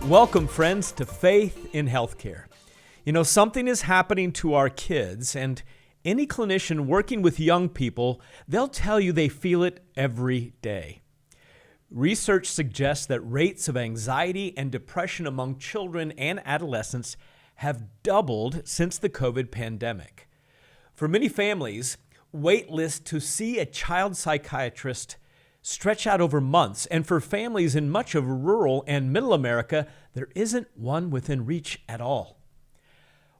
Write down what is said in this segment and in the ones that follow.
Welcome, friends, to Faith in Healthcare. You know, something is happening to our kids, and any clinician working with young people, they'll tell you they feel it every day. Research suggests that rates of anxiety and depression among children and adolescents have doubled since the COVID pandemic. For many families, wait lists to see a child psychiatrist stretch out over months, and for families in much of rural and middle America, there isn't one within reach at all.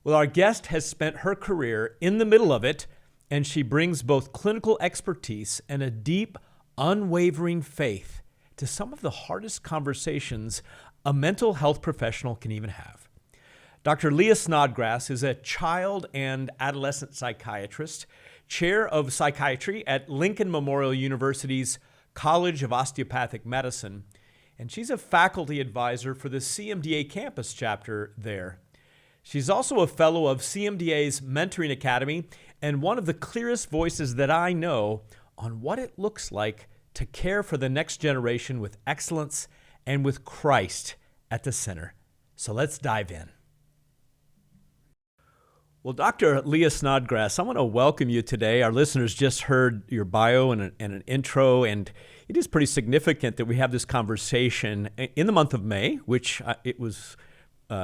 Well, our guest has spent her career in the middle of it, and she brings both clinical expertise and a deep, unwavering faith to some of the hardest conversations a mental health professional can even have. Dr. Leah Snodgrass is a child and adolescent psychiatrist, chair of psychiatry at Lincoln Memorial University's College of Osteopathic Medicine, and she's a faculty advisor for the CMDA campus chapter there. She's also a fellow of CMDA's Mentoring Academy and one of the clearest voices that I know on what it looks like to care for the next generation with excellence and with Christ at the center. So let's dive in. Well, Dr. Leah Snodgrass, I want to welcome you today. Our listeners just heard your bio and an intro, and it is pretty significant that we have this conversation in the month of May, which it was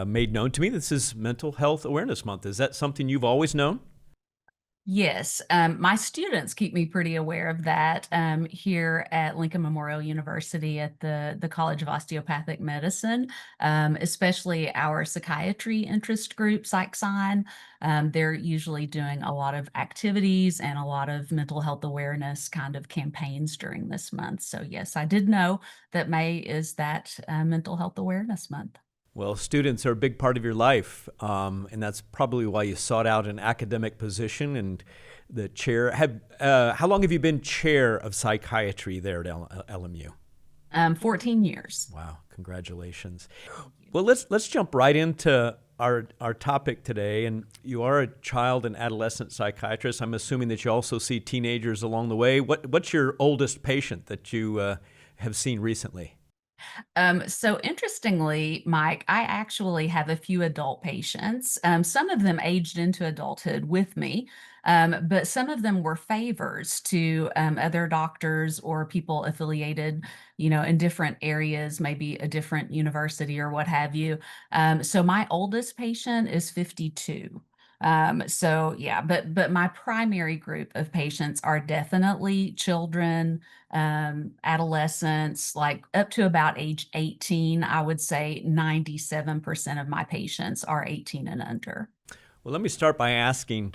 made known to me. This is Mental Health Awareness Month. Is that something you've always known? Yes, my students keep me pretty aware of that here at Lincoln Memorial University at the College of Osteopathic Medicine, especially our psychiatry interest group, PsychSign. They're usually doing a lot of activities and a lot of mental health awareness kind of campaigns during this month. So yes, I did know that May is that Mental Health Awareness Month. Well, students are a big part of your life, and that's probably why you sought out an academic position and the chair. How long have you been chair of psychiatry there at LMU? 14 years. Wow, congratulations. Well, let's jump right into our topic today. And you are a child and adolescent psychiatrist. I'm assuming that you also see teenagers along the way. What's your oldest patient that you have seen recently? So interestingly, Mike, I actually have a few adult patients. Some of them aged into adulthood with me, but some of them were favors to other doctors or people affiliated, in different areas, maybe a different university or what have you. So my oldest patient is 52. So yeah, but my primary group of patients are definitely children, adolescents, like up to about age 18. I would say 97% of my patients are 18 and under. Well, let me start by asking,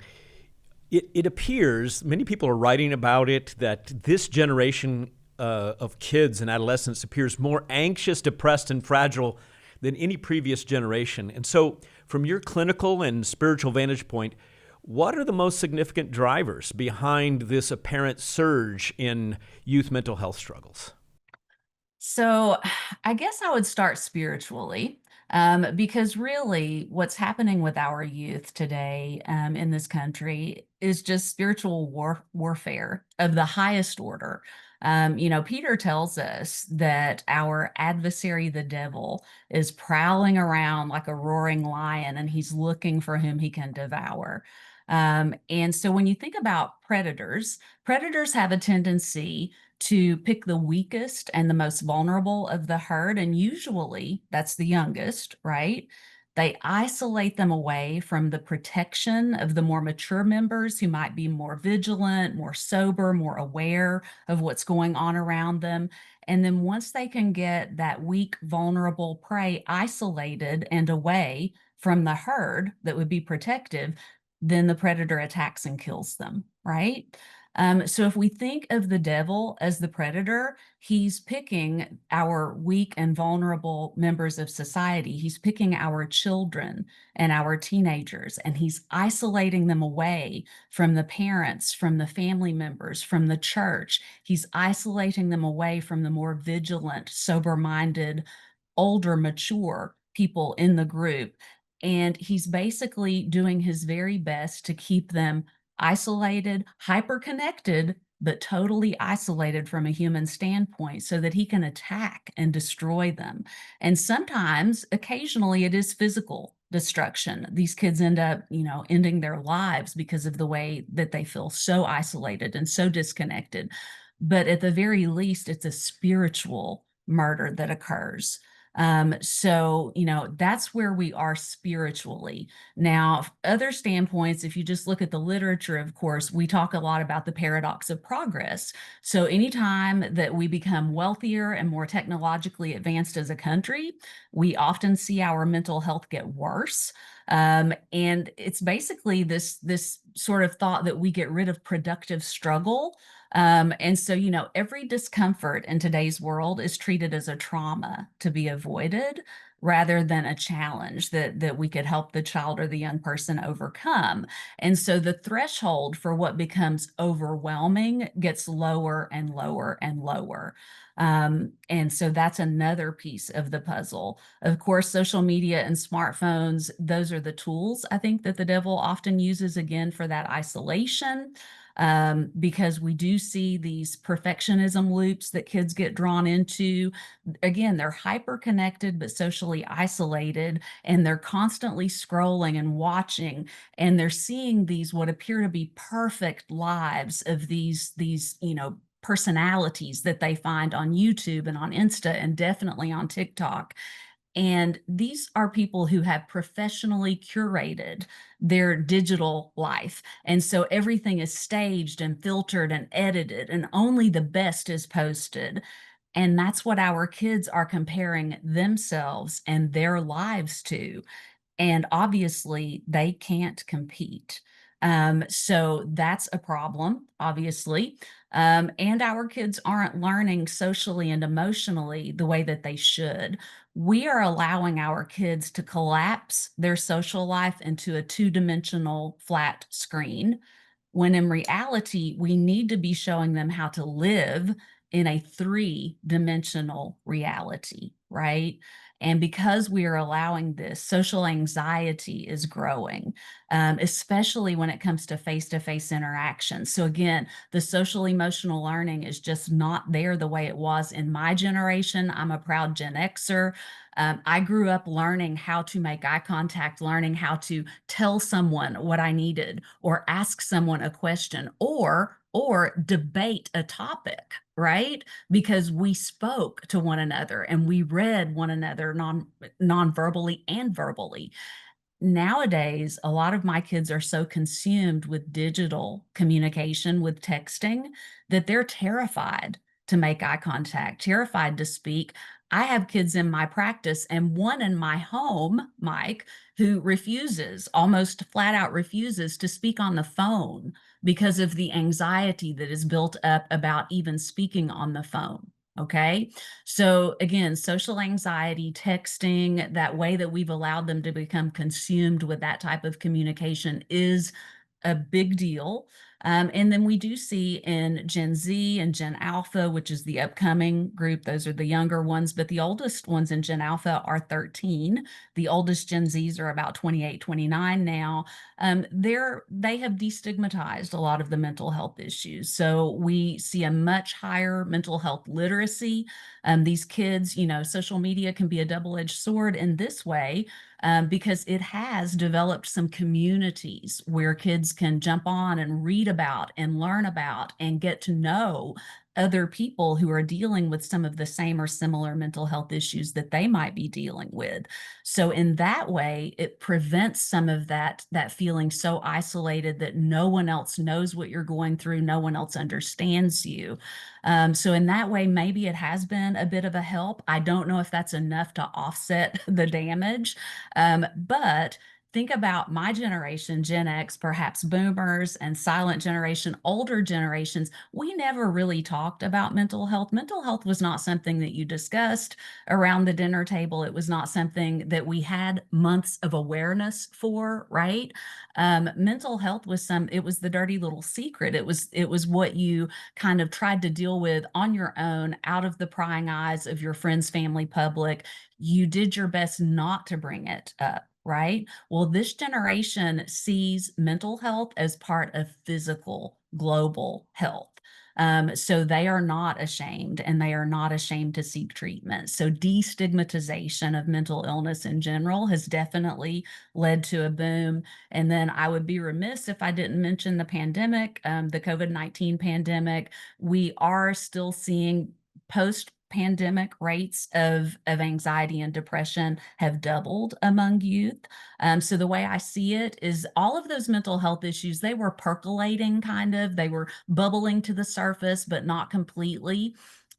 it appears, many people are writing about it, that this generation of kids and adolescents appears more anxious, depressed, and fragile than any previous generation. And so from your clinical and spiritual vantage point, what are the most significant drivers behind this apparent surge in youth mental health struggles? So I guess I would start spiritually, because really what's happening with our youth today in this country is just spiritual warfare of the highest order. Peter tells us that our adversary, the devil, is prowling around like a roaring lion and he's looking for whom he can devour. And so when you think about predators, predators have a tendency to pick the weakest and the most vulnerable of the herd. And usually that's the youngest, right? They isolate them away from the protection of the more mature members who might be more vigilant, more sober, more aware of what's going on around them. And then once they can get that weak, vulnerable prey isolated and away from the herd that would be protective, then the predator attacks and kills them, right? So if we think of the devil as the predator, he's picking our weak and vulnerable members of society. He's picking our children and our teenagers, and he's isolating them away from the parents, from the family members, from the church. He's isolating them away from the more vigilant, sober-minded, older, mature people in the group. And he's basically doing his very best to keep them isolated, hyper connected, but totally isolated from a human standpoint so that he can attack and destroy them. And sometimes, occasionally, it is physical destruction. These kids end up, ending their lives because of the way that they feel so isolated and so disconnected. But at the very least, it's a spiritual murder that occurs. So, that's where we are spiritually. Now, other standpoints, if you just look at the literature, of course, we talk a lot about the paradox of progress. So, anytime that we become wealthier and more technologically advanced as a country, we often see our mental health get worse. And it's basically this sort of thought that we get rid of productive struggle. And so, every discomfort in today's world is treated as a trauma to be avoided rather than a challenge that we could help the child or the young person overcome. And so the threshold for what becomes overwhelming gets lower and lower and lower. And so that's another piece of the puzzle. Of course, social media and smartphones, those are the tools I think that the devil often uses again for that isolation. Because we do see these perfectionism loops that kids get drawn into. Again, they're hyper connected but socially isolated, and they're constantly scrolling and watching, and they're seeing these what appear to be perfect lives of these personalities that they find on YouTube and on Insta and definitely on TikTok. And these are people who have professionally curated their digital life. And so everything is staged and filtered and edited, and only the best is posted. And that's what our kids are comparing themselves and their lives to. And obviously, they can't compete. So that's a problem, obviously. And our kids aren't learning socially and emotionally the way that they should. We are allowing our kids to collapse their social life into a two-dimensional flat screen, when in reality, we need to be showing them how to live in a three-dimensional reality, right? And because we are allowing this, social anxiety is growing, especially when it comes to face-to-face interaction. So again, the social emotional learning is just not there the way it was in my generation. I'm a proud Gen Xer. I grew up learning how to make eye contact, learning how to tell someone what I needed, or ask someone a question, or debate a topic, right? Because we spoke to one another and we read one another non-verbally and verbally. Nowadays, a lot of my kids are so consumed with digital communication, with texting, that they're terrified to make eye contact, terrified to speak. I have kids in my practice and one in my home, Mike, who refuses, almost flat out refuses to speak on the phone because of the anxiety that is built up about even speaking on the phone. Okay. So again, social anxiety, texting, that way that we've allowed them to become consumed with that type of communication is a big deal. And then we do see in Gen Z and Gen Alpha, which is the upcoming group, those are the younger ones, but the oldest ones in Gen Alpha are 13. The oldest Gen Zs are about 28, 29 now. They have destigmatized a lot of the mental health issues. So we see a much higher mental health literacy. These kids, social media can be a double-edged sword in this way, because it has developed some communities where kids can jump on and read about and learn about and get to know other people who are dealing with some of the same or similar mental health issues that they might be dealing with. So in that way, it prevents some of that feeling so isolated that no one else knows what you're going through, no one else understands you. So in that way, maybe it has been a bit of a help. I don't know if that's enough to offset the damage, but think about my generation, Gen X, perhaps boomers and silent generation, older generations. We never really talked about mental health. Mental health was not something that you discussed around the dinner table. It was not something that we had months of awareness for, right? Mental health was it was the dirty little secret. It was what you kind of tried to deal with on your own, out of the prying eyes of your friends, family, public. You did your best not to bring it up. right? Well, this generation sees mental health as part of physical global health. So they are not ashamed, and they are not ashamed to seek treatment. So destigmatization of mental illness in general has definitely led to a boom. And then I would be remiss if I didn't mention the pandemic, the COVID-19 pandemic. We are still seeing post-pandemic rates of anxiety and depression have doubled among youth. So the way I see it is all of those mental health issues, they were percolating kind of, they were bubbling to the surface, but not completely.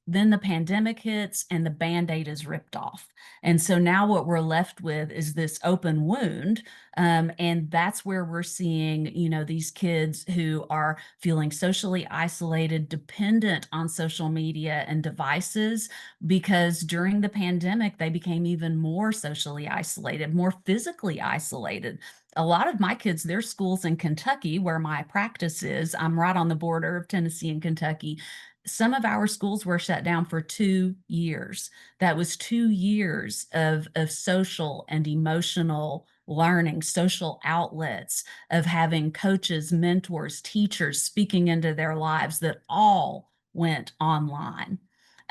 Then the pandemic hits and the Band-Aid is ripped off. And so now what we're left with is this open wound. And that's where we're seeing, these kids who are feeling socially isolated, dependent on social media and devices, because during the pandemic, they became even more socially isolated, more physically isolated. A lot of my kids, their schools in Kentucky, where my practice is, I'm right on the border of Tennessee and Kentucky. Some of our schools were shut down for 2 years. That was 2 years of social and emotional learning, social outlets, of having coaches, mentors, teachers speaking into their lives that all went online.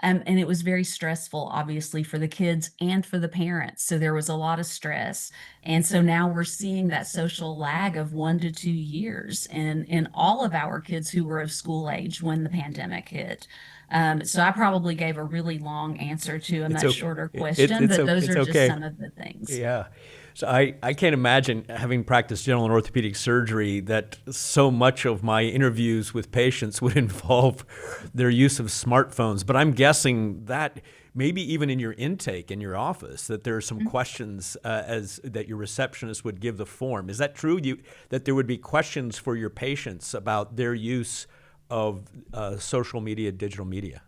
And it was very stressful, obviously, for the kids and for the parents. So there was a lot of stress. And so now we're seeing that social lag of 1 to 2 years in all of our kids who were of school age when the pandemic hit. So I probably gave a really long answer to a It's much okay. shorter question, but those It's are just okay. some of the things. Yeah. So I can't imagine, having practiced general and orthopedic surgery, that so much of my interviews with patients would involve their use of smartphones. But I'm guessing that maybe even in your intake in your office, that there are some questions as that your receptionist would give the form. Is that true? That there would be questions for your patients about their use of social media, digital media?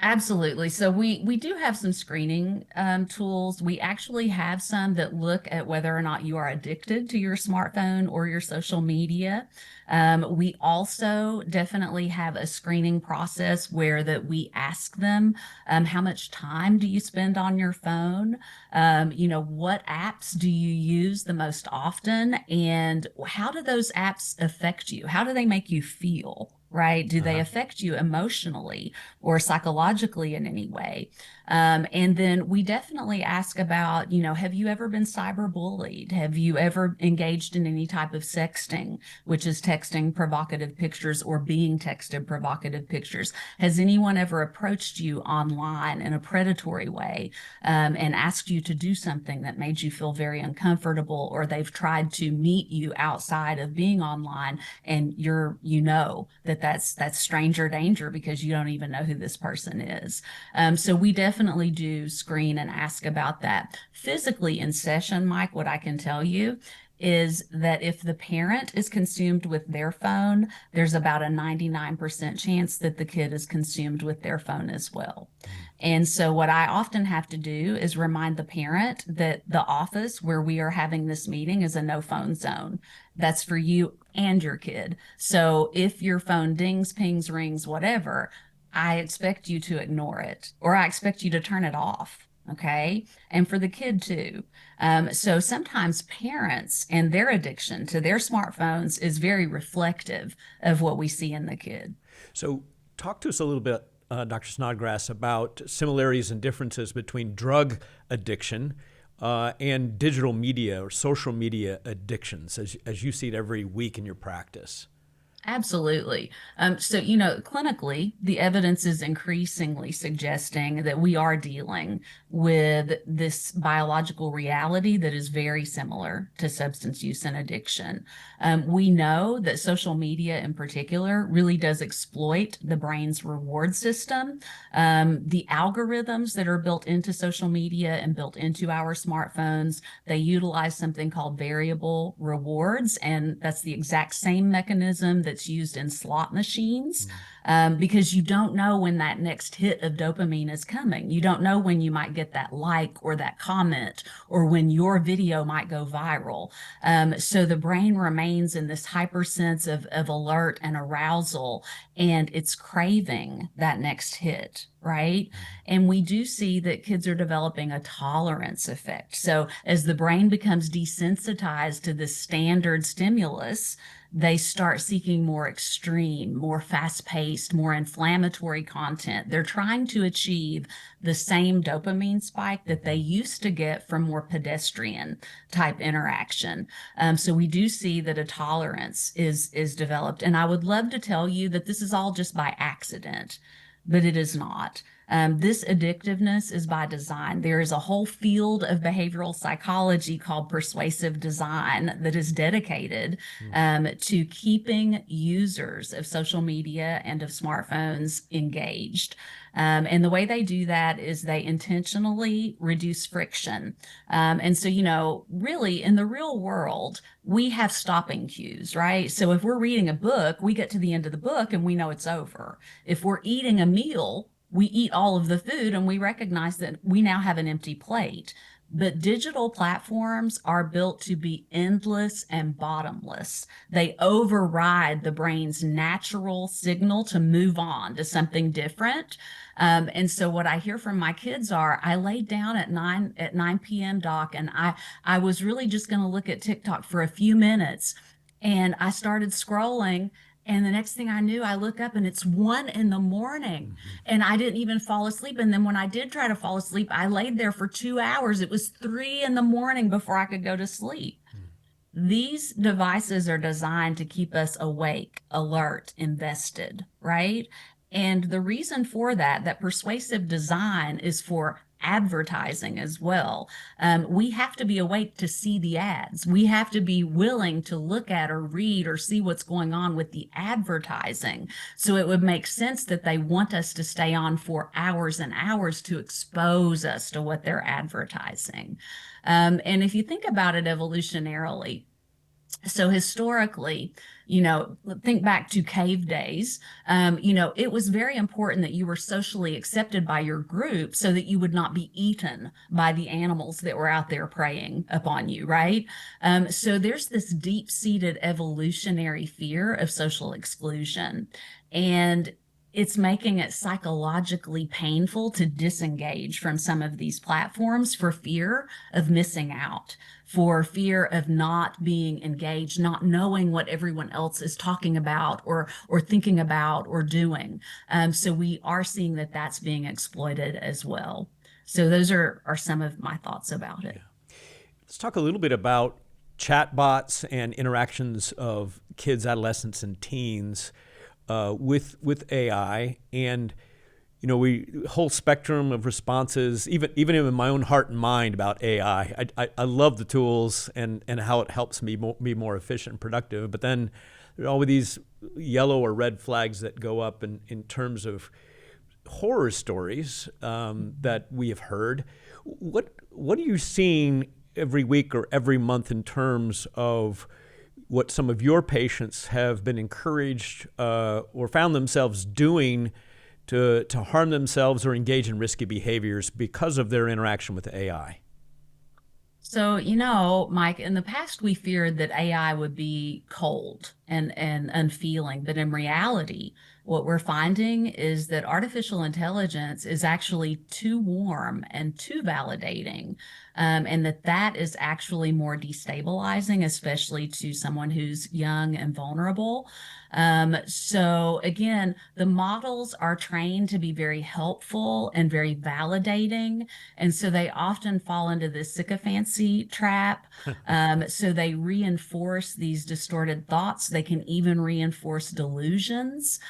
Absolutely. So we do have some screening tools. We actually have some that look at whether or not you are addicted to your smartphone or your social media. We also definitely have a screening process where that we ask them, how much time do you spend on your phone? What apps do you use the most often? And how do those apps affect you? How do they make you feel? Right? Do they Uh-huh. affect you emotionally or psychologically in any way? And then we definitely ask about, have you ever been cyberbullied? Have you ever engaged in any type of sexting, which is texting provocative pictures or being texted provocative pictures? Has anyone ever approached you online in a predatory way, and asked you to do something that made you feel very uncomfortable, or they've tried to meet you outside of being online, and that's stranger danger because you don't even know who this person is. So we definitely do screen and ask about that. Physically in session, Mike, what I can tell you is that if the parent is consumed with their phone, there's about a 99% chance that the kid is consumed with their phone as well. And so what I often have to do is remind the parent that the office where we are having this meeting is a no phone zone. That's for you and your kid. So if your phone dings, pings, rings, whatever, I expect you to ignore it, or I expect you to turn it off. Okay. And for the kid too. So sometimes parents and their addiction to their smartphones is very reflective of what we see in the kid. So, talk to us a little bit, Dr. Snodgrass, about similarities and differences between drug addiction and digital media or social media addictions, as you see it every week in your practice. Absolutely. So, clinically, the evidence is increasingly suggesting that we are dealing with this biological reality that is very similar to substance use and addiction. We know that social media in particular really does exploit the brain's reward system. The algorithms that are built into social media and built into our smartphones, they utilize something called variable rewards, and that's the exact same mechanism that's used in slot machines, because you don't know when that next hit of dopamine is coming. You don't know when you might get that like or that comment, or when your video might go viral. So the brain remains in this hyper sense of alert and arousal, and it's craving that next hit. right? And we do see that kids are developing a tolerance effect. So as the brain becomes desensitized to the standard stimulus, they start seeking more extreme, more fast paced, more inflammatory content. They're trying to achieve the same dopamine spike that they used to get from more pedestrian type interaction. So we do see that a tolerance is developed. And I would love to tell you that this is all just by accident, but it is not. This addictiveness is by design. There is a whole field of behavioral psychology called persuasive design that is dedicated to keeping users of social media and of smartphones engaged. And the way they do that is they intentionally reduce friction. And so, really in the real world, we have stopping cues, right? So if we're reading a book, we get to the end of the book and we know it's over. If we're eating a meal, we eat all of the food and we recognize that we now have an empty plate. But digital platforms are built to be endless and bottomless. They override the brain's natural signal to move on to something different. And so what I hear from my kids are, I laid down at 9 p.m., Doc, and I was really just going to look at TikTok for a few minutes. And I started scrolling. And the next thing I knew, I look up and it's 1 a.m. and I didn't even fall asleep. And then when I did try to fall asleep, I laid there for 2 hours. It was 3 a.m. before I could go to sleep. These devices are designed to keep us awake, alert, invested, right? And the reason for that persuasive design is for advertising as well. We have to be awake to see the ads. We have to be willing to look at or read or see what's going on with the advertising. So it would make sense that they want us to stay on for hours and hours to expose us to what they're advertising. And if you think about it evolutionarily, so historically, think back to cave days, it was very important that you were socially accepted by your group so that you would not be eaten by the animals that were out there preying upon you, right? So there's this deep-seated evolutionary fear of social exclusion. And it's making it psychologically painful to disengage from some of these platforms for fear of missing out, for fear of not being engaged, not knowing what everyone else is talking about or thinking about or doing. So we are seeing that that's being exploited as well. So those are some of my thoughts about it. Yeah. Let's talk a little bit about chatbots and interactions of kids, adolescents, and teens with AI, and we whole spectrum of responses, even in my own heart and mind about AI. I love the tools and how it helps me be more efficient and productive. But then there are always these yellow or red flags that go up in terms of horror stories that we have heard. What are you seeing every week or every month in terms of what some of your patients have been encouraged or found themselves doing to harm themselves or engage in risky behaviors because of their interaction with AI? So, Mike, in the past, we feared that AI would be cold and unfeeling. But in reality, what we're finding is that artificial intelligence is actually too warm and too validating, and that is actually more destabilizing, especially to someone who's young and vulnerable. So again, the models are trained to be very helpful and very validating. And so they often fall into this sycophancy trap. So they reinforce these distorted thoughts. They can even reinforce delusions.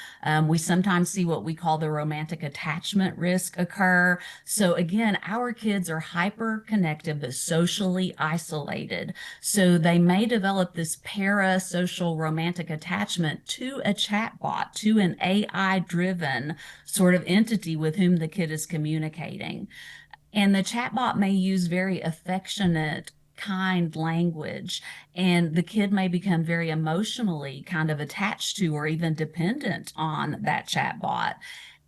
We sometimes see what we call the romantic attachment risk occur. So again, our kids are hyper connected, but socially isolated. So they may develop this parasocial romantic attachment to a chatbot, to an AI-driven sort of entity with whom the kid is communicating. And the chatbot may use very affectionate, kind language, and the kid may become very emotionally kind of attached to or even dependent on that chatbot.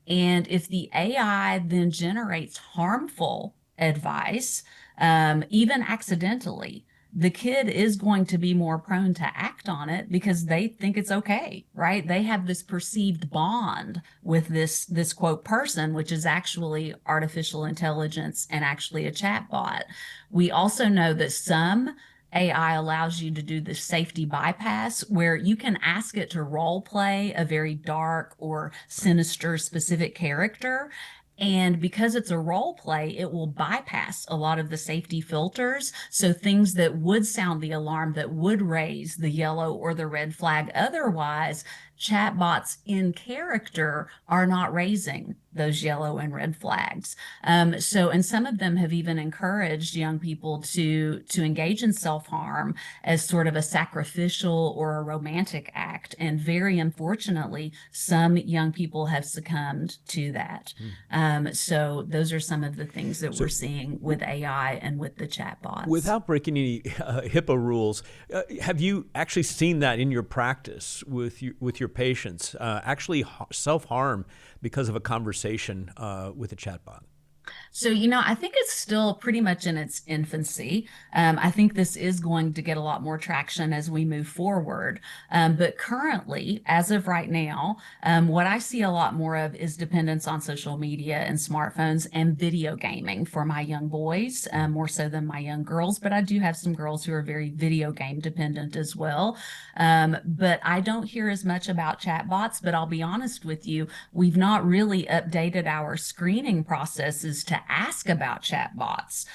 And if the AI then generates harmful advice, even accidentally, the kid is going to be more prone to act on it because they think it's okay, right? They have this perceived bond with this quote person, which is actually artificial intelligence and actually a chatbot. We also know that some AI allows you to do the safety bypass where you can ask it to role play a very dark or sinister specific character. And because it's a role play, it will bypass a lot of the safety filters. So things that would sound the alarm, that would raise the yellow or the red flag otherwise, chatbots in character are not raising those yellow and red flags. And some of them have even encouraged young people to engage in self-harm as sort of a sacrificial or a romantic act. And very unfortunately, some young people have succumbed to that. So those are some of the things that we're seeing with AI and with the chatbots. Without breaking any HIPAA rules, have you actually seen that in your practice with your patients, actually self-harm because of a conversation with a chatbot? So, I think it's still pretty much in its infancy. I think this is going to get a lot more traction as we move forward. But currently, as of right now, what I see a lot more of is dependence on social media and smartphones and video gaming for my young boys, more so than my young girls. But I do have some girls who are very video game dependent as well. But I don't hear as much about chatbots. But I'll be honest with you, we've not really updated our screening processes to ask about chatbots.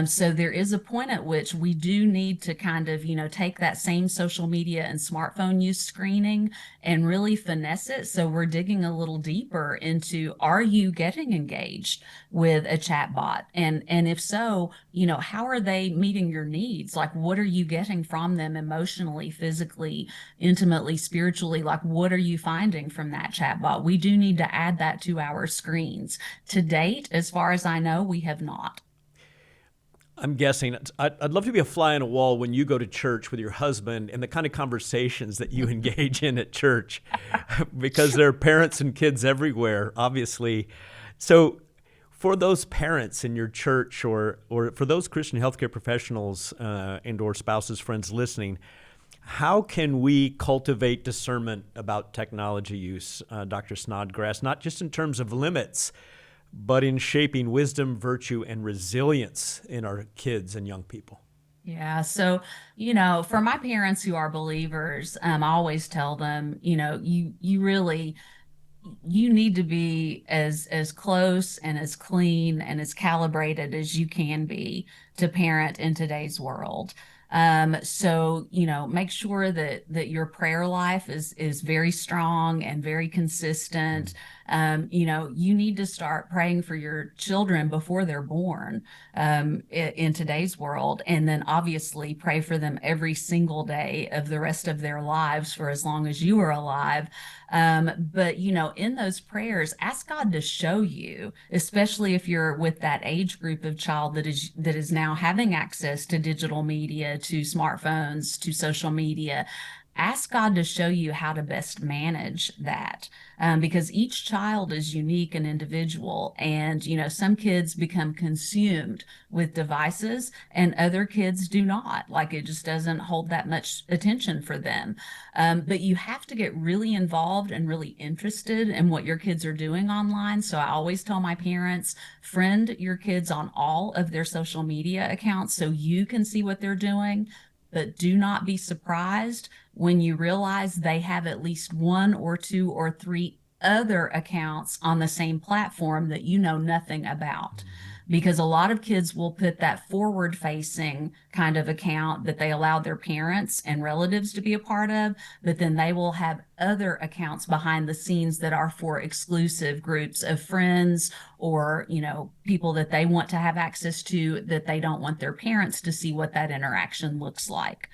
So there is a point at which we do need to kind of, take that same social media and smartphone use screening and really finesse it. So we're digging a little deeper into, are you getting engaged with a chatbot? And if so, how are they meeting your needs? Like, what are you getting from them emotionally, physically, intimately, spiritually? Like, what are you finding from that chatbot? We do need to add that to our screens. To date, as far as I know, we have not. I'm guessing I'd love to be a fly on a wall when you go to church with your husband and the kind of conversations that you engage in at church, because there are parents and kids everywhere, obviously. So for those parents in your church or for those Christian healthcare professionals and or spouses, friends listening, how can we cultivate discernment about technology use, Dr. Snodgrass, not just in terms of limits, but in shaping wisdom, virtue, and resilience in our kids and young people? Yeah. So, for my parents who are believers, I always tell them, you really, you need to be as close and as clean and as calibrated as you can be to parent in today's world. So, make sure that your prayer life is very strong and very consistent. You need to start praying for your children before they're born, in today's world, and then obviously pray for them every single day of the rest of their lives for as long as you are alive. But in those prayers, ask God to show you, especially if you're with that age group of child that is now having access to digital media, to smartphones, to social media. Ask God to show you how to best manage that, because each child is unique and individual. And, some kids become consumed with devices and other kids do not. Like, it just doesn't hold that much attention for them. But you have to get really involved and really interested in what your kids are doing online. So I always tell my parents, friend your kids on all of their social media accounts so you can see what they're doing. But do not be surprised when you realize they have at least one or two or three other accounts on the same platform that you know nothing about. Because a lot of kids will put that forward facing kind of account that they allowed their parents and relatives to be a part of, but then they will have other accounts behind the scenes that are for exclusive groups of friends or, people that they want to have access to, that they don't want their parents to see what that interaction looks like.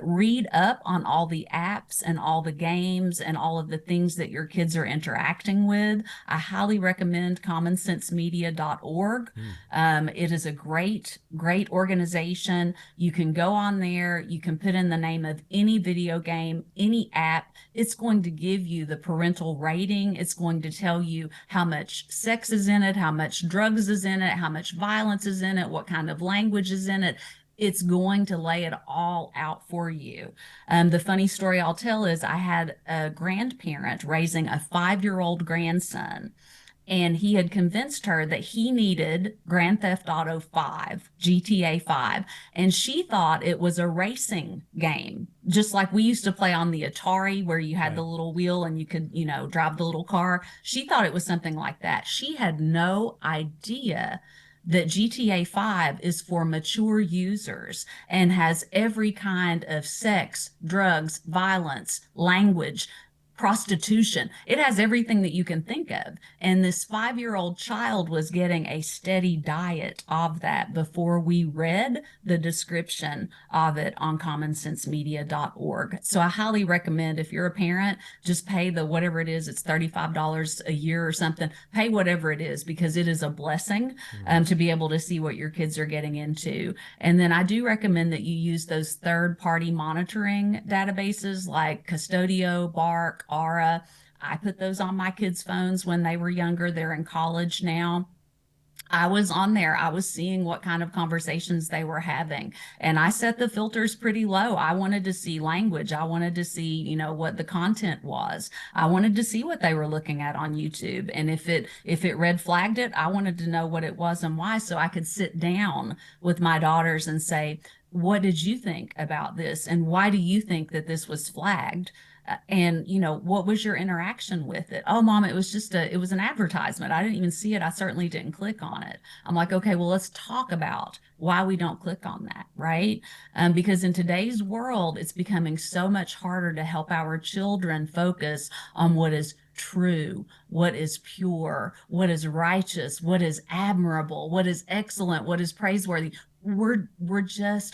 Read up on all the apps and all the games and all of the things that your kids are interacting with. I highly recommend commonsensemedia.org. It is a great, great organization. You can go on there, you can put in the name of any video game, any app. It's going to give you the parental rating. It's going to tell you how much sex is in it, how much drugs is in it, how much violence is in it, what kind of language is in it. it's going to lay it all out for you. The funny story I'll tell is I had a grandparent raising a 5-year-old grandson, and he had convinced her that he needed Grand Theft Auto 5, GTA 5, and she thought it was a racing game, just like we used to play on the Atari where you had the Right. little wheel and you could, drive the little car. She thought it was something like that. She had no idea that GTA 5 is for mature users and has every kind of sex, drugs, violence, language, prostitution. It has everything that you can think of. And this 5-year-old child was getting a steady diet of that before we read the description of it on commonsensemedia.org. So I highly recommend, if you're a parent, just pay the whatever it is, it's $35 a year or something, pay whatever it is, because it is a blessing to be able to see what your kids are getting into. And then I do recommend that you use those third-party monitoring databases like Custodio, Bark, Aura. I put those on my kids' phones when they were younger. They're in college now. I was on there. I was seeing what kind of conversations they were having. And I set the filters pretty low. I wanted to see language. I wanted to see, what the content was. I wanted to see what they were looking at on YouTube. And if it red flagged it, I wanted to know what it was and why, so I could sit down with my daughters and say, what did you think about this? And why do you think that this was flagged? And what was your interaction with it? Oh, mom, it was an advertisement. I didn't even see it. I certainly didn't click on it. I'm like, okay, well, let's talk about why we don't click on that, right? Because in today's world, it's becoming so much harder to help our children focus on what is true, what is pure, what is righteous, what is admirable, what is excellent, what is praiseworthy. We're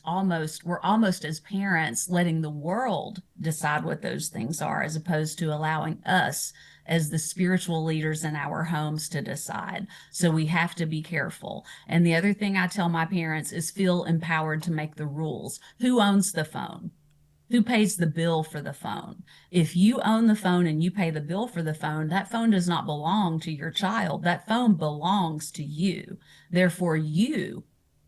almost as parents letting the world decide what those things are, as opposed to allowing us as the spiritual leaders in our homes to decide. So we have to be careful. And the other thing I tell my parents is feel empowered to make the rules. Who owns the phone? Who pays the bill for the phone? If you own the phone and you pay the bill for the phone, that phone does not belong to your child. That phone belongs to you. Therefore, you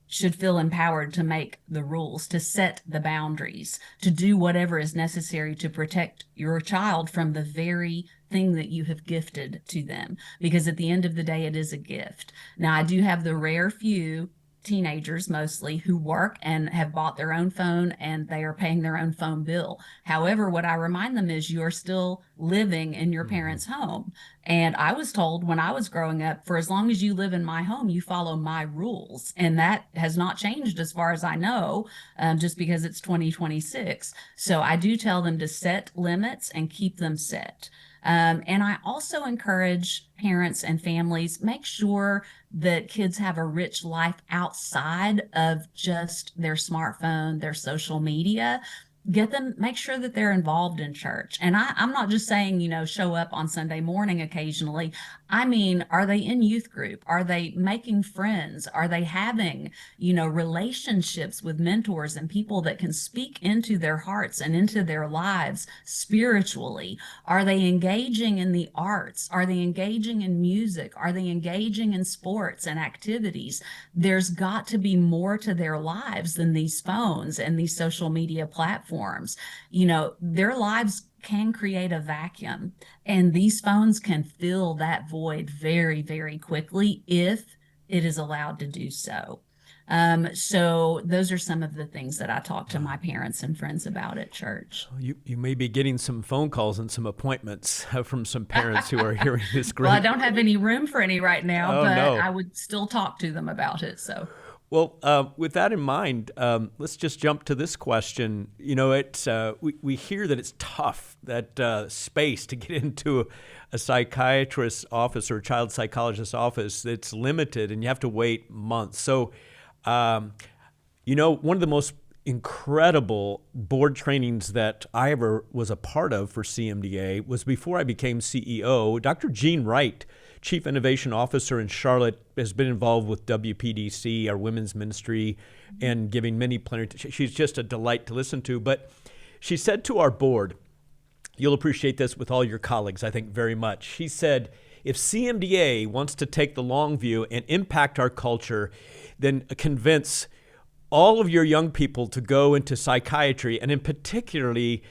should feel empowered to make the rules, to set the boundaries, to do whatever is necessary to protect your child from the very thing that you have gifted to them. Because at the end of the day, it is a gift. Now, I do have the rare few teenagers mostly who work and have bought their own phone and they are paying their own phone bill. However, what I remind them is you're still living in your parents' home. And I was told when I was growing up, for as long as you live in my home, you follow my rules. And that has not changed as far as I know, just because it's 2026. So I do tell them to set limits and keep them set. And I also encourage parents and families, make sure that kids have a rich life outside of just their smartphone, their social media. Make sure that they're involved in church. And I'm not just saying, show up on Sunday morning occasionally. I mean, are they in youth group? Are they making friends? Are they having, relationships with mentors and people that can speak into their hearts and into their lives spiritually? Are they engaging in the arts? Are they engaging in music? Are they engaging in sports and activities? There's got to be more to their lives than these phones and these social media platforms. Their lives can create a vacuum, and these phones can fill that void very, very quickly if it is allowed to do so. So those are some of the things that I talk to my parents and friends about at church. You may be getting some phone calls and some appointments from some parents who are hearing this great. Well, I don't have any room for any right now, but no. I would still talk to them about it. So. Well, with that in mind, let's just jump to this question. We hear that it's tough, that space to get into a psychiatrist's office or a child psychologist's office, it's limited and you have to wait months. So, one of the most incredible board trainings that I ever was a part of for CMDA was before I became CEO. Dr. Jean Wright, Chief Innovation Officer in Charlotte, has been involved with WPDC, our women's ministry, and giving many plenary. She's just a delight to listen to. But she said to our board, you'll appreciate this with all your colleagues, I think, very much. She said, if CMDA wants to take the long view and impact our culture, then convince all of your young people to go into psychiatry, and in particularly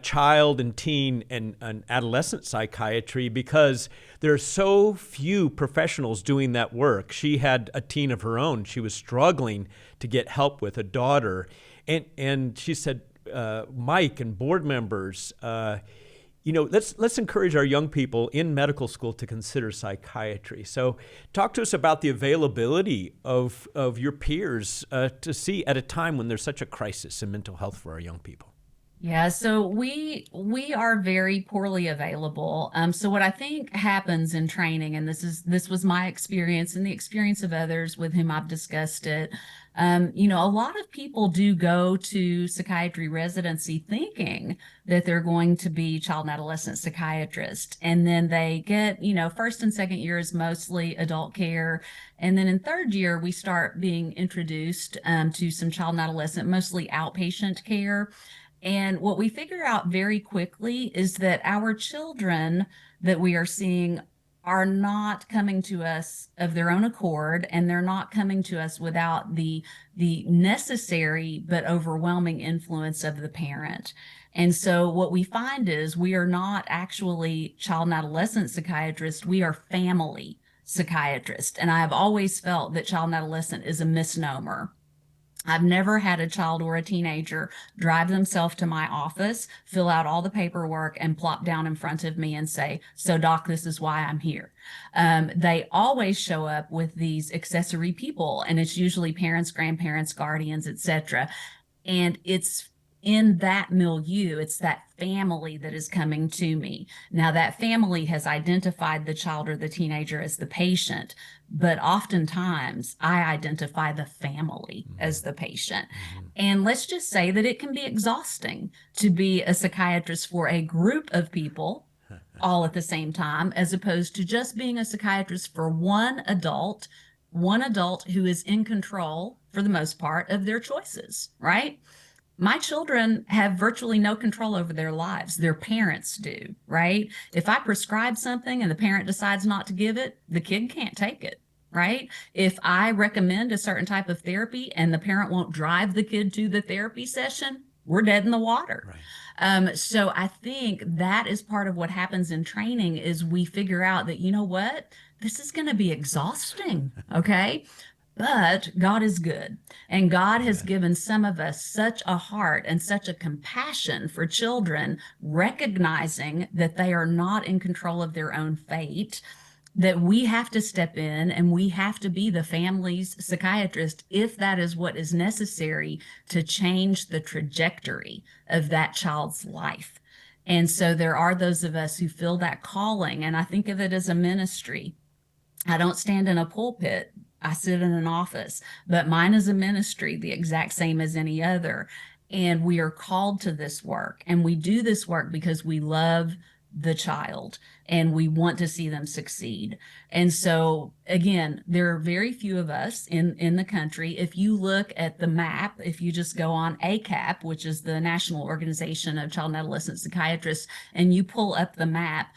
child and teen and adolescent psychiatry, because there are so few professionals doing that work. She had a teen of her own. She was struggling to get help with a daughter. And she said, Mike and board members, let's encourage our young people in medical school to consider psychiatry. So talk to us about the availability of your peers to see at a time when there's such a crisis in mental health for our young people. Yeah, so we are very poorly available. So what I think happens in training, and this was my experience and the experience of others with whom I've discussed it. A lot of people do go to psychiatry residency thinking that they're going to be child and adolescent psychiatrist, and then they get, first and second year is mostly adult care, and then in third year we start being introduced to some child and adolescent, mostly outpatient care. And what we figure out very quickly is that our children that we are seeing are not coming to us of their own accord, and they're not coming to us without the necessary but overwhelming influence of the parent. And so what we find is we are not actually child and adolescent psychiatrists, we are family psychiatrists. And I have always felt that child and adolescent is a misnomer. I've never had a child or a teenager drive themselves to my office, fill out all the paperwork, and plop down in front of me and say, "So, doc, this is why I'm here." They always show up with these accessory people, and it's usually parents, grandparents, guardians, etc. And it's in that milieu, it's that family that is coming to me. Now, that family has identified the child or the teenager as the patient, but oftentimes I identify the family as the patient. And let's just say that it can be exhausting to be a psychiatrist for a group of people all at the same time, as opposed to just being a psychiatrist for one adult who is in control, for the most part, of their choices, right? My children have virtually no control over their lives. Their parents do, right? If I prescribe something and the parent decides not to give it, the kid can't take it, right? If I recommend a certain type of therapy and the parent won't drive the kid to the therapy session, we're dead in the water. Right. So I think that is part of what happens in training is we figure out that, you know what, this is going to be exhausting, okay? But God is good, and God has given some of us such a heart and such a compassion for children, recognizing that they are not in control of their own fate, that we have to step in and we have to be the family's psychiatrist if that is what is necessary to change the trajectory of that child's life. And so there are those of us who feel that calling, and I think of it as a ministry. I don't stand in a pulpit. I sit in an office, but mine is a ministry, the exact same as any other. And we are called to this work. And we do this work because we love the child and we want to see them succeed. And so, again, there are very few of us in the country. If you look at the map, if you just go on ACAP, which is the National Organization of Child and Adolescent Psychiatrists, and you pull up the map,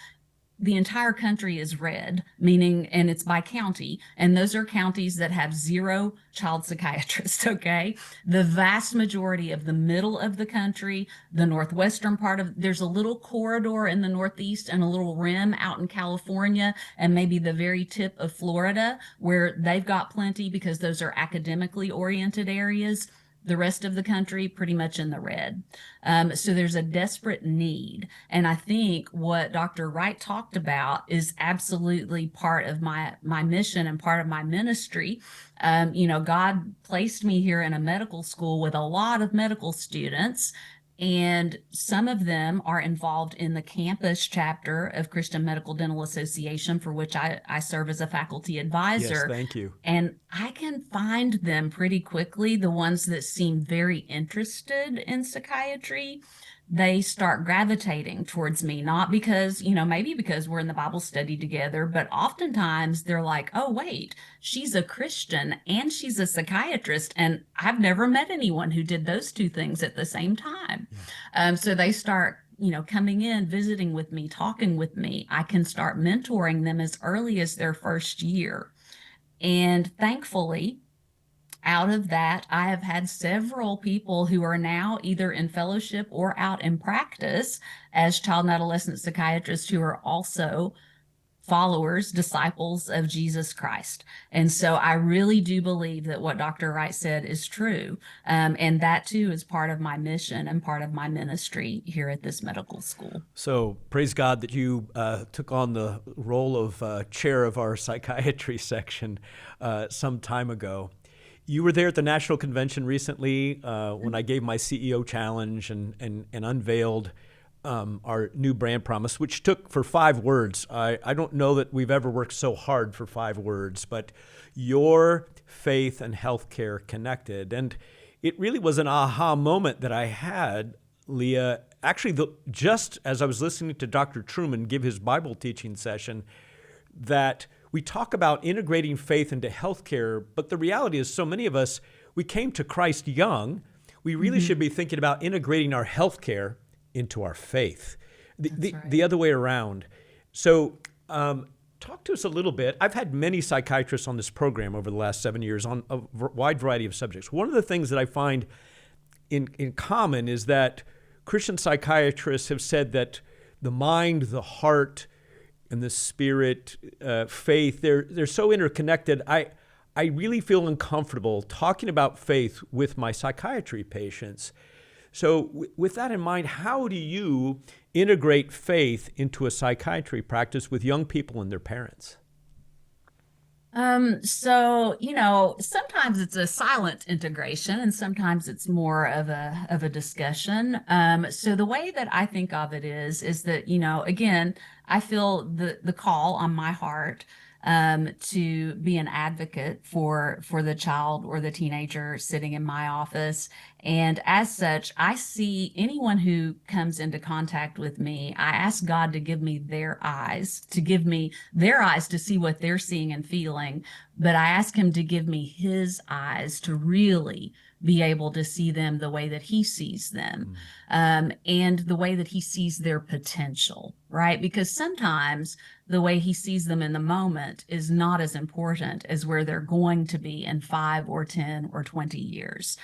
the entire country is red, meaning, and it's by county, and those are counties that have 0 child psychiatrists, okay? The vast majority of the middle of the country, the northwestern part of, there's a little corridor in the northeast and a little rim out in California, and maybe the very tip of Florida, where they've got plenty because those are academically oriented areas. The rest of the country pretty much in the red. So there's a desperate need. And I think what Dr. Wright talked about is absolutely part of my mission and part of my ministry. God placed me here in a medical school with a lot of medical students, and some of them are involved in the campus chapter of Christian Medical Dental Association, for which I serve as a faculty advisor. Yes, thank you. And I can find them pretty quickly, the ones that seem very interested in psychiatry. They start gravitating towards me, not because, maybe because we're in the Bible study together, but oftentimes they're like, oh, wait, she's a Christian and she's a psychiatrist. And I've never met anyone who did those two things at the same time. So they start, coming in, visiting with me, talking with me. I can start mentoring them as early as their first year. And thankfully, out of that, I have had several people who are now either in fellowship or out in practice as child and adolescent psychiatrists who are also followers, disciples of Jesus Christ. And so I really do believe that what Dr. Wright said is true. And that too is part of my mission and part of my ministry here at this medical school. So praise God that you took on the role of chair of our psychiatry section some time ago. You were there at the National Convention recently when I gave my CEO challenge and unveiled our new brand promise, which took for 5 words. I don't know that we've ever worked so hard for 5 words, but your faith and healthcare connected. And it really was an aha moment that I had, Leah. Actually, just as I was listening to Dr. Truman give his Bible teaching session, that we talk about integrating faith into healthcare, but the reality is so many of us, we came to Christ young. We really should be thinking about integrating our healthcare into our faith, the other way around. So talk to us a little bit. I've had many psychiatrists on this program over the last 7 years on a wide variety of subjects. One of the things that I find in common is that Christian psychiatrists have said that the mind, the heart, and the spirit, faith, they're so interconnected. I really feel uncomfortable talking about faith with my psychiatry patients. So with that in mind, how do you integrate faith into a psychiatry practice with young people and their parents? So, sometimes it's a silent integration and sometimes it's more of a discussion. So the way that I think of it is that, again, I feel the call on my heart to be an advocate for the child or the teenager sitting in my office. And as such, I see anyone who comes into contact with me, I ask God to give me their eyes, to see what they're seeing and feeling. But I ask him to give me his eyes to really be able to see them the way that he sees them, and the way that he sees their potential, right? Because sometimes the way he sees them in the moment is not as important as where they're going to be in 5 or 10 or 20 years.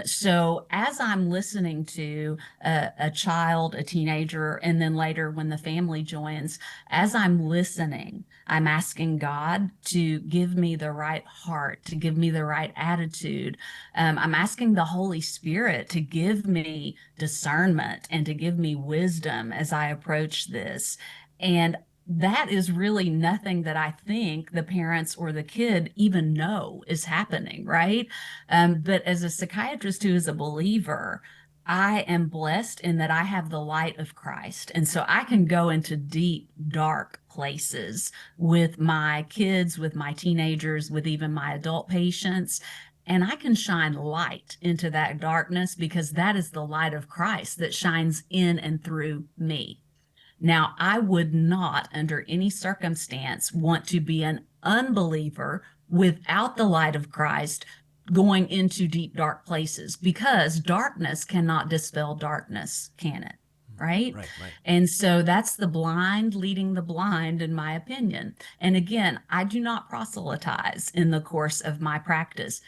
So as I'm listening to a child, a teenager, and then later when the family joins, as I'm listening, I'm asking God to give me the right heart, to give me the right attitude. I'm asking the Holy Spirit to give me discernment and to give me wisdom as I approach this. And that is really nothing that I think the parents or the kid even know is happening, right? But as a psychiatrist who is a believer, I am blessed in that I have the light of Christ. And so I can go into deep, dark places with my kids, with my teenagers, with even my adult patients. And I can shine light into that darkness because that is the light of Christ that shines in and through me. Now, I would not, under any circumstance, want to be an unbeliever without the light of Christ going into deep, dark places, because darkness cannot dispel darkness, can it? Right? Right. And so that's the blind leading the blind, in my opinion. And again, I do not proselytize in the course of my practice.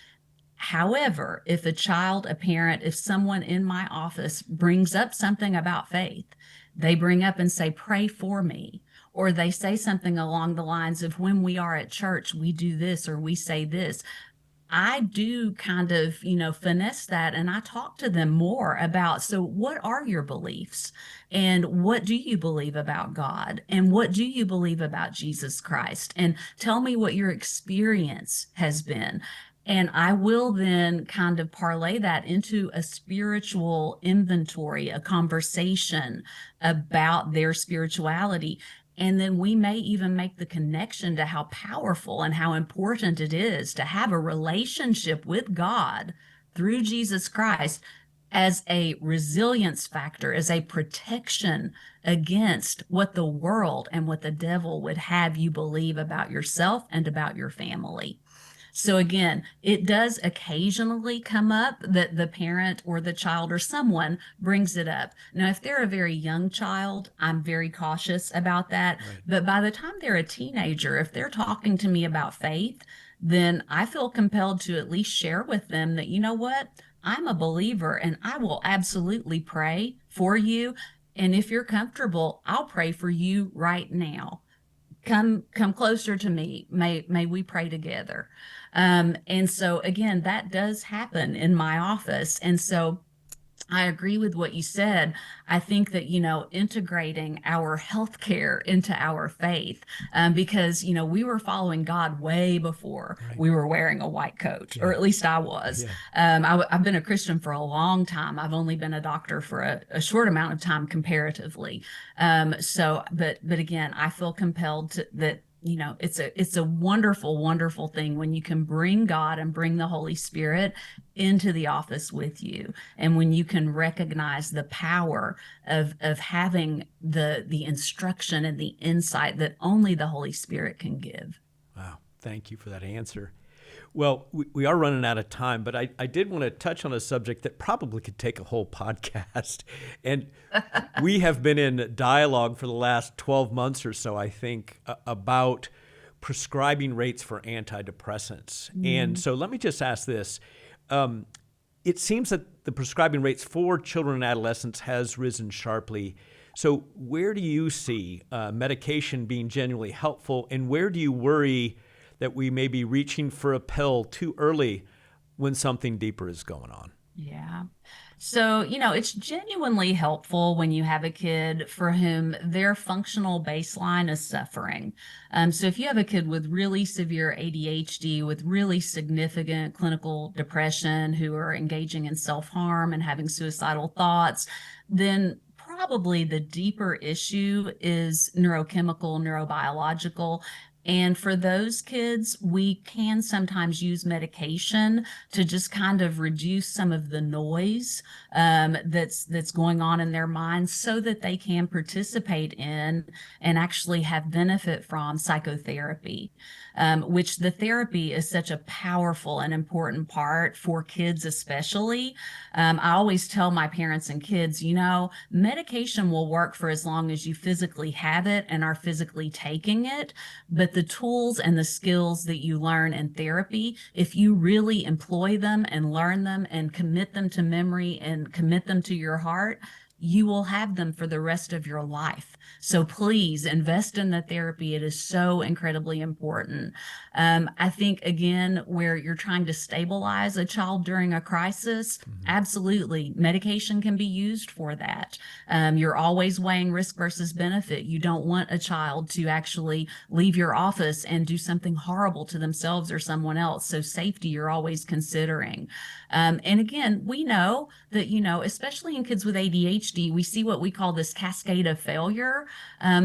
However, if a child, a parent, if someone in my office brings up something about faith, they bring up and say, pray for me, or they say something along the lines of, when we are at church, we do this or we say this. I do kind of, finesse that, and I talk to them more about, so what are your beliefs? And what do you believe about God? And what do you believe about Jesus Christ? And tell me what your experience has been. And I will then kind of parlay that into a spiritual inventory, a conversation about their spirituality. And then we may even make the connection to how powerful and how important it is to have a relationship with God through Jesus Christ as a resilience factor, as a protection against what the world and what the devil would have you believe about yourself and about your family. So again, it does occasionally come up that the parent or the child or someone brings it up. Now, if they're a very young child, I'm very cautious about that. Right. But by the time they're a teenager, if they're talking to me about faith, then I feel compelled to at least share with them that, you know what, I'm a believer and I will absolutely pray for you. And if you're comfortable, I'll pray for you right now. Come closer to me. May we pray together. And so again, that does happen in my office. And so I agree with what you said. I think that, integrating our healthcare into our faith, because, we were following God way before Right. we were wearing a white coat, or Yeah. at least I was. Yeah. I've been a Christian for a long time. I've only been a doctor for a short amount of time comparatively. But again, I feel compelled to that. It's a wonderful, wonderful thing when you can bring God and bring the Holy Spirit into the office with you, and when you can recognize the power of having the instruction and the insight that only the Holy Spirit can give. Wow. Thank you for that answer. Well, we are running out of time, but I did want to touch on a subject that probably could take a whole podcast. And we have been in dialogue for the last 12 months or so, I think, about prescribing rates for antidepressants. And so let me just ask this. It seems that the prescribing rates for children and adolescents has risen sharply. So where do you see medication being genuinely helpful, and where do you worry that we may be reaching for a pill too early when something deeper is going on? Yeah. So, it's genuinely helpful when you have a kid for whom their functional baseline is suffering. So, if you have a kid with really severe ADHD, with really significant clinical depression, who are engaging in self-harm and having suicidal thoughts, then probably the deeper issue is neurochemical, neurobiological. And for those kids, we can sometimes use medication to just kind of reduce some of the noise that's going on in their minds, so that they can participate in and actually have benefit from psychotherapy, which the therapy is such a powerful and important part for kids, especially. I always tell my parents and kids, medication will work for as long as you physically have it and are physically taking it. But the tools and the skills that you learn in therapy, if you really employ them and learn them and commit them to memory and commit them to your heart, you will have them for the rest of your life. So please invest in the therapy. It is so incredibly important. I think, again, where you're trying to stabilize a child during a crisis, absolutely, medication can be used for that. You're always weighing risk versus benefit. You don't want a child to actually leave your office and do something horrible to themselves or someone else. So safety, you're always considering. And again, we know that, especially in kids with ADHD, we see what we call this cascade of failure.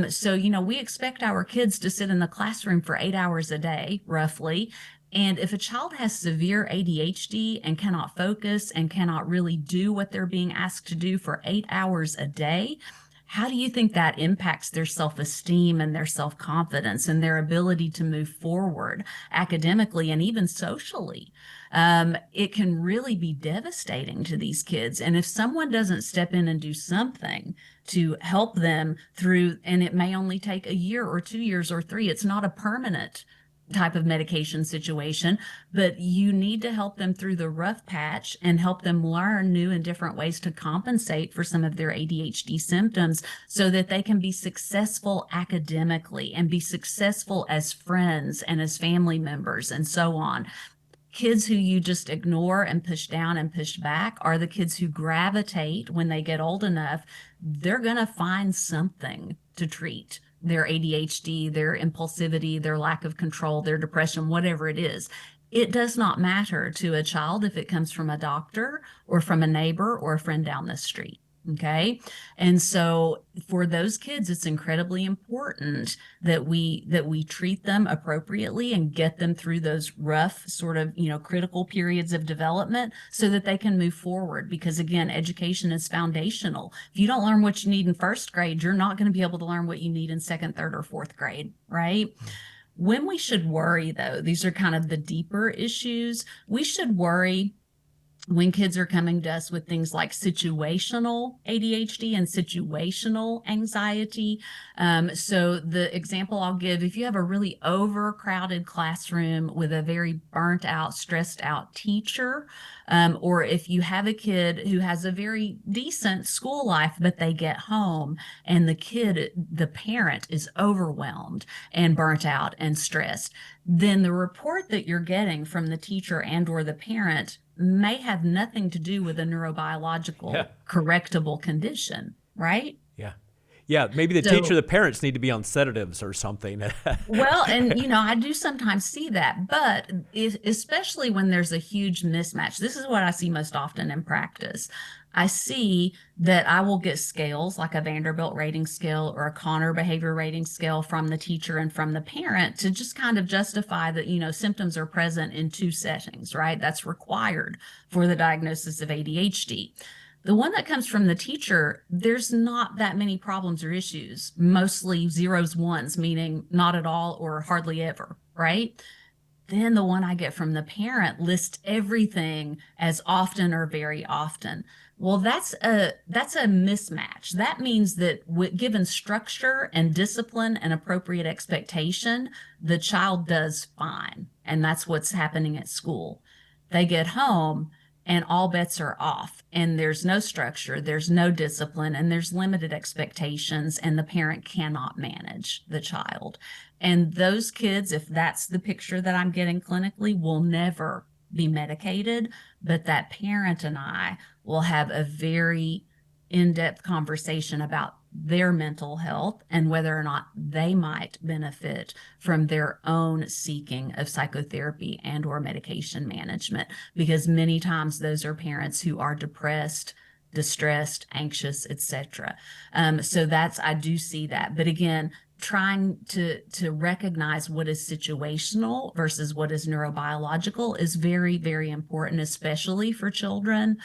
So, we expect our kids to sit in the classroom for 8 hours a day, roughly. And if a child has severe ADHD and cannot focus and cannot really do what they're being asked to do for 8 hours a day, how do you think that impacts their self-esteem and their self-confidence and their ability to move forward academically and even socially? It can really be devastating to these kids. And if someone doesn't step in and do something to help them through, and it may only take a year or 2 years or 3, it's not a permanent type of medication situation, but you need to help them through the rough patch and help them learn new and different ways to compensate for some of their ADHD symptoms, so that they can be successful academically and be successful as friends and as family members and so on. Kids who you just ignore and push down and push back are the kids who gravitate, when they get old enough, they're going to find something to treat their ADHD, their impulsivity, their lack of control, their depression, whatever it is. It does not matter to a child if it comes from a doctor or from a neighbor or a friend down the street. Okay. And so for those kids, it's incredibly important that we treat them appropriately and get them through those rough sort of, critical periods of development, so that they can move forward. Because again, education is foundational. If you don't learn what you need in first grade, you're not going to be able to learn what you need in second, third, or fourth grade, right? When we should worry, though, these are kind of the deeper issues. We should worry when kids are coming to us with things like situational ADHD and situational anxiety. So the example I'll give, if you have a really overcrowded classroom with a very burnt out, stressed out teacher, or if you have a kid who has a very decent school life, but they get home and the parent is overwhelmed and burnt out and stressed, then the report that you're getting from the teacher and or the parent may have nothing to do with a Yeah. neurobiological correctable condition, right? Yeah. Yeah. Maybe the teacher, So, the parents need to be on sedatives or something. well, and I do sometimes see that, but especially when there's a huge mismatch. This is what I see most often in practice. I see that I will get scales like a Vanderbilt rating scale or a Connor behavior rating scale from the teacher and from the parent to just kind of justify that, symptoms are present in two settings, right? That's required for the diagnosis of ADHD. The one that comes from the teacher, there's not that many problems or issues, mostly zeros, ones, meaning not at all or hardly ever, right? Then the one I get from the parent lists everything as often or very often. Well, that's a mismatch. That means that given structure and discipline and appropriate expectation, the child does fine. And that's what's happening at school. They get home and all bets are off, and there's no structure, there's no discipline, and there's limited expectations, and the parent cannot manage the child. And those kids, if that's the picture that I'm getting clinically, will never be medicated, but that parent and I will have a very in-depth conversation about their mental health and whether or not they might benefit from their own seeking of psychotherapy and or medication management, because many times those are parents who are depressed, distressed, anxious, etc. So I do see that. But again, trying to recognize what is situational versus what is neurobiological is very, very important, especially for children,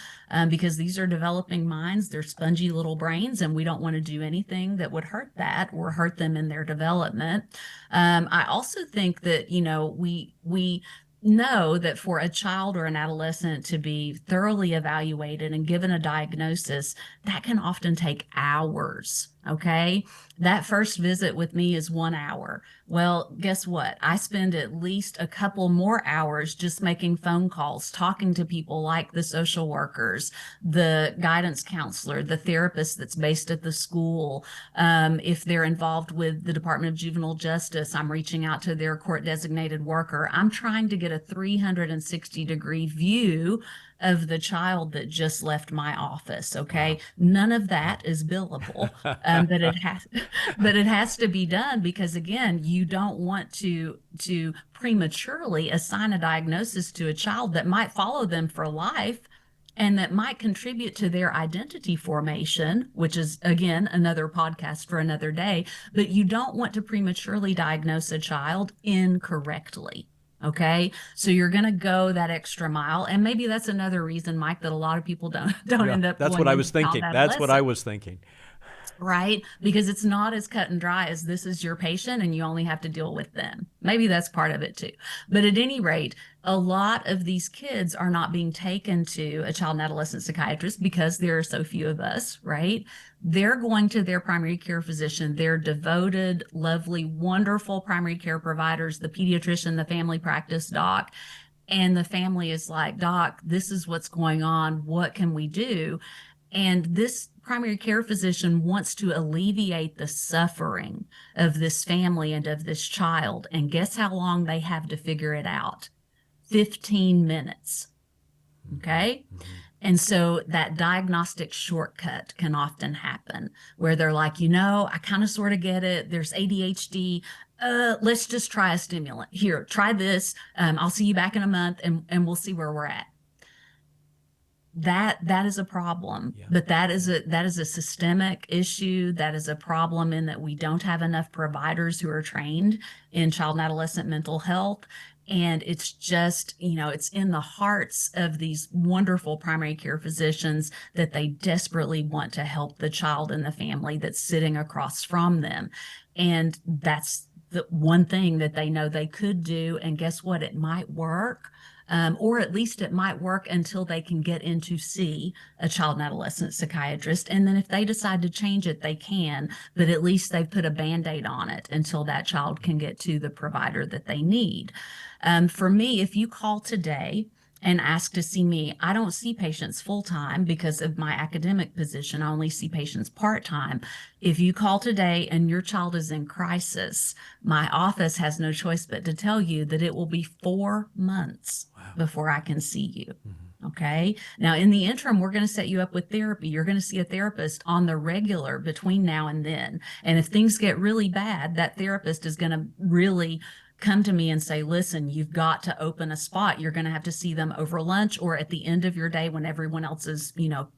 because these are developing minds. They're spongy little brains, and we don't want to do anything that would hurt that or hurt them in their development. I also think that, we know that for a child or an adolescent to be thoroughly evaluated and given a diagnosis, that can often take hours. Okay. That first visit with me is 1 hour. Well, guess what? I spend at least a couple more hours just making phone calls, talking to people like the social workers, the guidance counselor, the therapist that's based at the school. If they're involved with the Department of Juvenile Justice, I'm reaching out to their court designated worker. I'm trying to get a 360-degree view of the child that just left my office. Okay. Wow. None of that is billable, but it has to be done because again, you don't want to prematurely assign a diagnosis to a child that might follow them for life and that might contribute to their identity formation, which is again another podcast for another day. But you don't want to prematurely diagnose a child incorrectly. Okay. So you're going to go that extra mile. And maybe that's another reason, Mike, that a lot of people don't Yeah, end up that's going what I into was thinking. child That's what I adolescent, was thinking. right? Because it's not as cut and dry as this is your patient and you only have to deal with them. Maybe that's part of it too. But at any rate, a lot of these kids are not being taken to a child and adolescent psychiatrist because there are so few of us, right? They're going to their primary care physician, their devoted, lovely, wonderful primary care providers, the pediatrician, the family practice doc. And the family is like, Doc, this is what's going on. What can we do? And this primary care physician wants to alleviate the suffering of this family and of this child. And guess how long they have to figure it out? 15 minutes. Okay. Mm-hmm. And so that diagnostic shortcut can often happen where they're like, I kind of sort of get it. There's ADHD. Let's just try a stimulant. Here, try this. I'll see you back in a month and we'll see where we're at. That is a problem, Yeah. but that is a systemic issue. That is a problem in that we don't have enough providers who are trained in child and adolescent mental health. And it's just, it's in the hearts of these wonderful primary care physicians that they desperately want to help the child and the family that's sitting across from them. And that's the one thing that they know they could do. And guess what? It might work. Or at least it might work until they can get in to see a child and adolescent psychiatrist. And then if they decide to change it, they can, but at least they've put a Band-Aid on it until that child can get to the provider that they need. For me, if you call today and ask to see me, I don't see patients full-time because of my academic position. I only see patients part-time. If you call today and your child is in crisis, my office has no choice but to tell you that it will be 4 months before I can see you. Okay. Now, in the interim, we're going to set you up with therapy. You're going to see a therapist on the regular between now and then. And if things get really bad, that therapist is going to really come to me and say, listen, you've got to open a spot. You're going to have to see them over lunch or at the end of your day when everyone else is,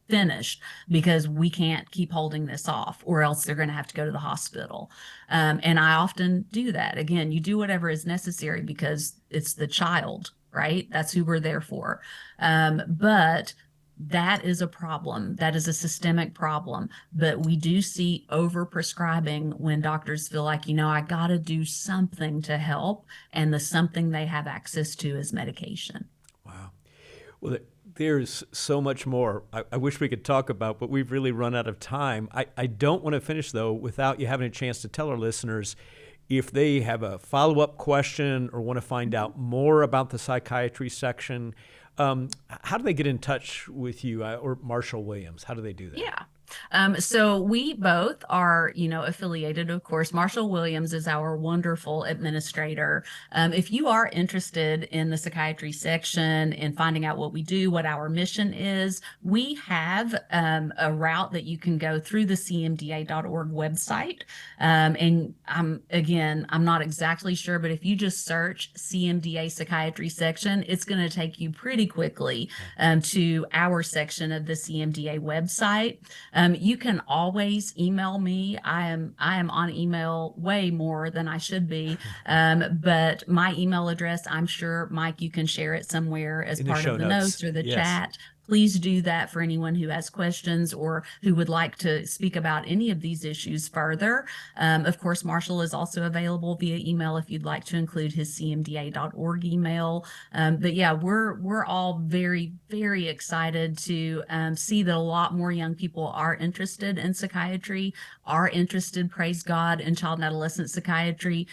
finished, because we can't keep holding this off, or else they're going to have to go to the hospital. And I often do that. Again, you do whatever is necessary because it's the child, right? That's who we're there for. But that is a problem. That is a systemic problem. But we do see overprescribing when doctors feel like, I got to do something to help. And the something they have access to is medication. Wow. Well, there's so much more I wish we could talk about, but we've really run out of time. I don't want to finish, though, without you having a chance to tell our listeners, if they have a follow-up question or want to find out more about the psychiatry section, how do they get in touch with you or Marshall Williams? How do they do that? Yeah. So we both are, affiliated, of course. Marshall Williams is our wonderful administrator. If you are interested in the psychiatry section and finding out what we do, what our mission is, we have a route that you can go through the cmda.org website. And I'm not exactly sure, but if you just search CMDA psychiatry section, it's going to take you pretty quickly to our section of the CMDA website. You can always email me. I am on email way more than I should be. But my email address, I'm sure, Mike, you can share it somewhere as part of the notes or the chat. Please do that for anyone who has questions or who would like to speak about any of these issues further. Of course, Marshall is also available via email if you'd like to include his cmda.org email. But yeah, we're all very, very excited to see that a lot more young people are interested in psychiatry, are interested, praise God, in child and adolescent psychiatry.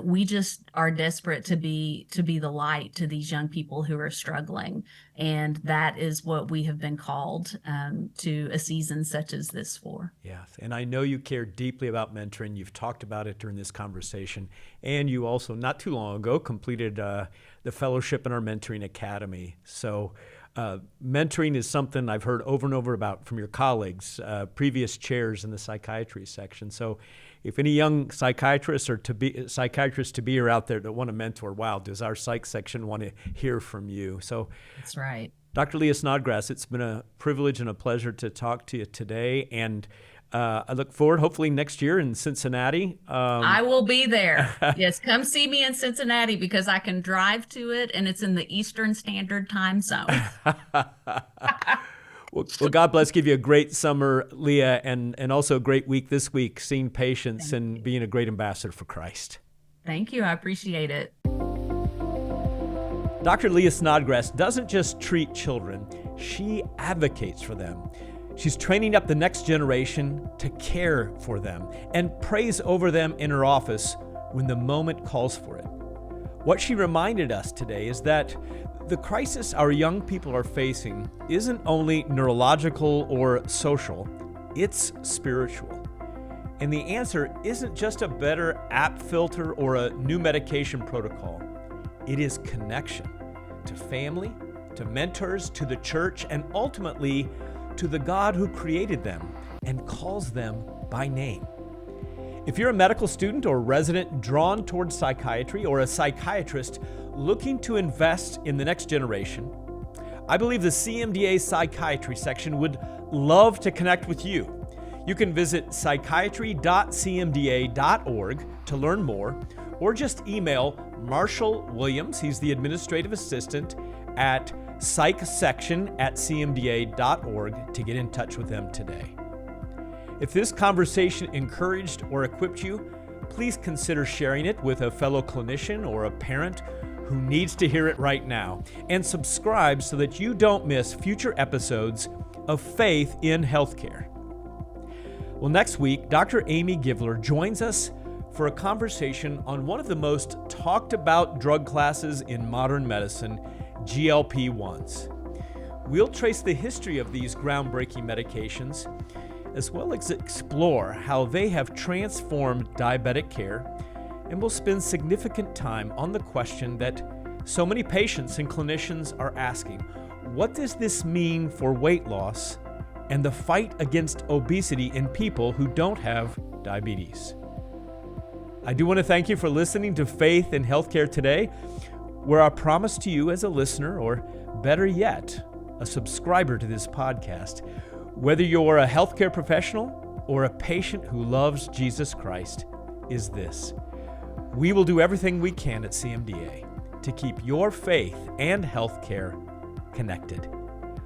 We just are desperate to be the light to these young people who are struggling. And that is what we have been called to a season such as this for. Yes, and I know you care deeply about mentoring. You've talked about it during this conversation. And you also, not too long ago, completed the fellowship in our Mentoring Academy. So mentoring is something I've heard over and over about from your colleagues, previous chairs in the psychiatry section. So if any young psychiatrists or psychiatrists to be are out there that want to mentor, wow, does our psych section want to hear from you? So that's right. Dr. Leah Snodgrass, it's been a privilege and a pleasure to talk to you today. And I look forward, hopefully next year in Cincinnati. I will be there. Yes, come see me in Cincinnati because I can drive to it and it's in the Eastern Standard Time Zone. Well, God bless, give you a great summer, Leah, and also a great week this week, seeing patients and being a great ambassador for Christ. Thank you. I appreciate it. Dr. Leah Snodgrass doesn't just treat children, she advocates for them. She's training up the next generation to care for them and prays over them in her office when the moment calls for it. What she reminded us today is that the crisis our young people are facing isn't only neurological or social, it's spiritual. And the answer isn't just a better app filter or a new medication protocol. It is connection to family, to mentors, to the church, and ultimately to the God who created them and calls them by name. If you're a medical student or resident drawn towards psychiatry or a psychiatrist looking to invest in the next generation, I believe the CMDA psychiatry section would love to connect with you. You can visit psychiatry.cmda.org to learn more, or just email Marshall Williams, he's the administrative assistant, at psychsection@cmda.org to get in touch with them today. If this conversation encouraged or equipped you, please consider sharing it with a fellow clinician or a parent who needs to hear it right now. And subscribe so that you don't miss future episodes of Faith in Healthcare. Well, next week, Dr. Amy Givler joins us for a conversation on one of the most talked about drug classes in modern medicine, GLP-1s. We'll trace the history of these groundbreaking medications, as well as explore how they have transformed diabetic care, and we'll spend significant time on the question that so many patients and clinicians are asking: what does this mean for weight loss and the fight against obesity in people who don't have diabetes? I do want to thank you for listening to Faith in Healthcare today, where I promise to you as a listener, or better yet, a subscriber to this podcast, whether you're a healthcare professional or a patient who loves Jesus Christ, is this: we will do everything we can at CMDA to keep your faith and healthcare connected.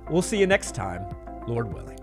We'll see you next time, Lord willing.